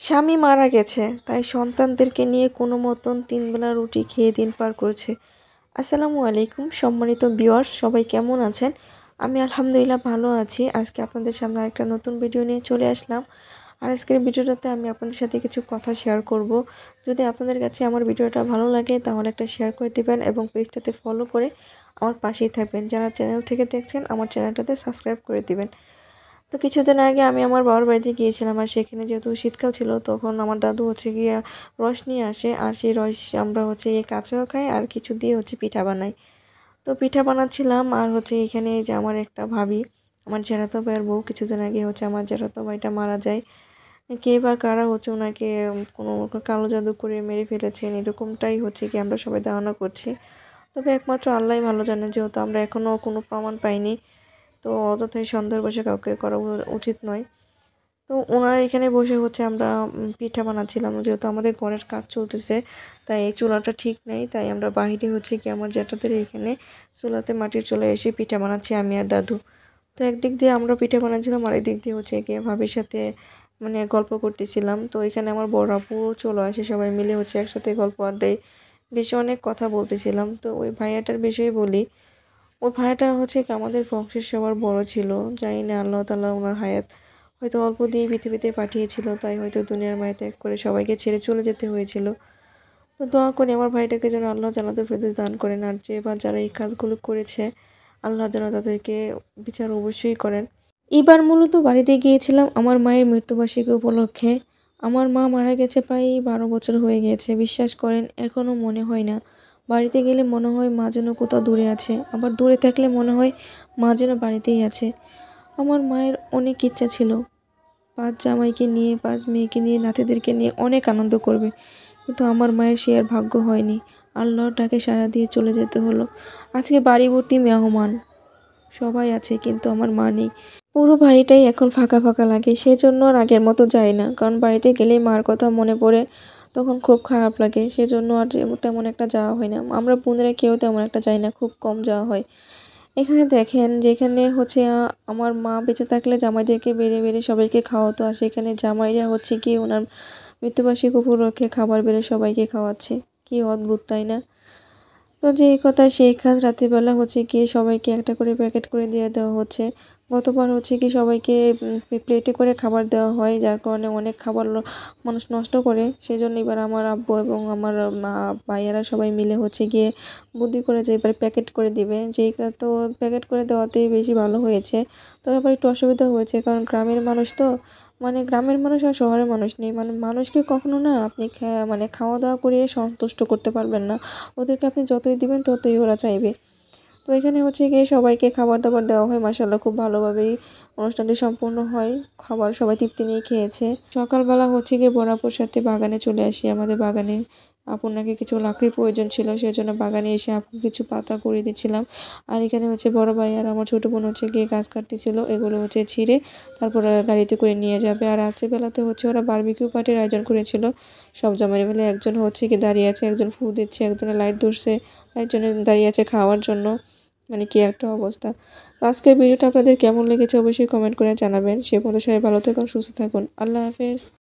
স্বামী মারা গেছে, তাই সন্তানদেরকে নিয়ে কোনো মতন ৩ বেলা রুটি খেয়ে দিন পার করছে। আসসালামু আলাইকুম সম্মানিত ভিউয়ার্স, সবাই কেমন আছেন? আমি আলহামদুলিল্লাহ ভালো আছি। আজকে আপনাদের সামনে একটা নতুন ভিডিও নিয়ে চলে আসলাম। আর আজকের ভিডিওটাতে আমি আপনাদের সাথে কিছু কথা শেয়ার করব। যদি আপনাদের কাছে আমার ভিডিওটা ভালো লাগে তাহলে একটা শেয়ার করে দিবেন এবং পেজটাতে ফলো করে আমার পাশেই থাকবেন। যারা চ্যানেল থেকে দেখছেন আমার চ্যানেলটাতে সাবস্ক্রাইব করে দিবেন। তো কিছুদিন আগে আমি আমার বাবার বাড়িতে গিয়েছিলাম, আর সেখানে যেহেতু শীতকাল ছিল তখন আমার দাদু গিয়ে রস নিয়ে আসে, আর সেই রস আমরা কাঁচাও খাই আর কিছু দিয়ে পিঠা বানাই। তো পিঠা বানাচ্ছিলাম, আর এখানে এই যে আমার একটা ভাবি, আমার জেঠাতো ভাইয়ের বউ, কিছুদিন আগে আমার জেঠাতো ভাইটা মারা যায়। কে বা কারা ওনাকে কোনো কালো জাদু করে মেরে ফেলেছেন, এরকমটাই কি আমরা সবাই ধারণা করছি। তবে একমাত্র আল্লাহই ভালো জানে, যেহেতু আমরা এখনও কোনো প্রমাণ পাইনি। তো অযথাই সন্দেহের বশে কাউকে করা উচিত নয়। তো ওনার এখানে বসে আমরা পিঠা বানাচ্ছিলাম, যেহেতু আমাদের ঘরের কাজ চলতেছে, তাই এই চুলাটা ঠিক নেই, তাই আমরা বাহিরে কি আমার জ্যাঠাদের এখানে চুলাতে মাটির চুলায় এসে পিঠা বানাচ্ছি আমি আর দাদু। তো একদিক দিয়ে আমরা পিঠা বানাচ্ছিলাম, আর একদিক দিয়ে গিয়ে ভাবির সাথে গল্প করতেছিলাম। তো এখানে আমার বড় আপু চলে আসে, সবাই মিলে একসাথে গল্প আড্ডায় বেশি অনেক কথা বলতেছিলাম। তো ওই ভাইয়াটার বিষয়ে বলি, ওই ভাইয়াটা আমাদের বংশের সবার বড় ছিল। জানি না আল্লাহ তাআলা ওনার হায়াত হয়তো অল্প দিয়ে পৃথিবীতে পাঠিয়েছিল, তাই হয়তো দুনিয়ার মায়া ত্যাগ করে সবাইকে ছেড়ে চলে যেতে হয়েছিল। তো দোয়া করি আমার ভাইটাকে যেন আল্লাহ জান্নাতুল ফেরদৌস দান করেন, আর যারা এই কাজগুলো করেছে আল্লাহ যেন তাদেরকে বিচার অবশ্যই করেন। এবার মূলত বাড়িতে গিয়েছিলাম আমার মায়ের মৃত্যুবার্ষিকী উপলক্ষে। আমার মা মারা গেছে প্রায় 12 বছর হয়ে গেছে। বিশ্বাস করেন এখনও মনে হয় না। বাড়িতে গেলে মনে হয় মা যেন কোথাও দূরে আছে, আবার দূরে থাকলে মনে হয় মা যেন বাড়িতেই আছে। আমার মায়ের অনেক ইচ্ছা ছিল 5 জামাইকে নিয়ে, 5 মেয়েকে নিয়ে, নাতিদেরকে নিয়ে অনেক আনন্দ করবে, কিন্তু আমার মায়ের সে আর ভাগ্য হয়নি। আল্লাহর ডাকে সাড়া দিয়ে চলে যেতে হলো। আজকে বাড়ি ভর্তি মেহমান, সবাই আছে কিন্তু আমার মা নেই। পুরো বাড়িটাই এখন ফাঁকা ফাঁকা লাগে, সেজন্য আর আগের মতো যাই না, কারণ বাড়িতে গেলেই মার কথা মনে পড়ে, তখন খুব খারাপ লাগে। সেজন্য আর তেমন একটা যাওয়া হয় না। আমরা বোনেরা কেউ তেমন একটা যাই না, খুব কম যাওয়া হয়। এখানে দেখেন, যেখানে আমার মা বেঁচে থাকলে জামাইদেরকে বেড়ে বেড়ে সবাইকে খাওয়াতো, আর সেখানে জামাইরা কি ওনার মৃত্যুবার্ষিকী উপলক্ষে খাবার বেড়ে সবাইকে খাওয়াচ্ছে। কি অদ্ভুত, তাই না? তো যে কথা সেই কাজ, রাত্রিবেলা গিয়ে সবাইকে একটা করে প্যাকেট করে দিয়ে দেওয়া হচ্ছে। গতবার সবাইকে প্লেটে করে খাবার দেওয়া হয়, যার কারণে অনেক খাবার মানুষ নষ্ট করে। সেজন্য এবার আমার আব্বু এবং আমার মা ভাইয়েরা সবাই মিলে গিয়ে বুদ্ধি করে যে এবার প্যাকেট করে দিবে। তো প্যাকেট করে দেওয়াতেই বেশি ভালো হয়েছে। তো এবার একটু অসুবিধা হয়েছে, কারণ গ্রামের মানুষ তো, গ্রামের মানুষ আর শহরের মানুষ নেই। মানুষকে কখনো না আপনি খাওয়া দাওয়া করিয়ে সন্তুষ্ট করতে পারবেন না। ওদেরকে আপনি যতই দিবেন ততই ওরা চাইবে। তো এখানে গিয়ে সবাইকে খাবার দাবার দেওয়া হয়, মাশাআল্লাহ খুব ভালোভাবেই অনুষ্ঠানটি সম্পূর্ণ হয়। খাবার সবাই তৃপ্তি নিয়ে খেয়েছে। সকালবেলা গিয়ে বড় আপুর সাথে বাগানে চলে আসি। আমাদের বাগানে আপুর নাকি কিছু লাকড়ির প্রয়োজন ছিল, সেজন্য বাগানে এসে আপুর কিছু পাতা কুড়িয়ে দিচ্ছিলাম। আর এখানে বড় ভাই আর আমার ছোট বোন গিয়ে গাছ কাটতেছিল। এগুলো ছিঁড়ে তারপরে গাড়িতে করে নিয়ে যাবে। আর রাত্রিবেলাতে ওরা বারবিকিউ পার্টির আয়োজন করেছিল। সব জামাই মিলে একজন কি দাঁড়িয়ে আছে, একজন ফু দিচ্ছে, একজনে লাইট ধরছে, একজনে দাঁড়িয়ে আছে খাওয়ার জন্য। কি একটা অবস্থা। তো আজকের ভিডিওটা আপনাদের কেমন লেগেছে অবশ্যই কমেন্ট করে জানাবেন। সে পর্যন্ত সবাই ভালো থাকুন, সুস্থ থাকুন। আল্লাহ হাফেজ।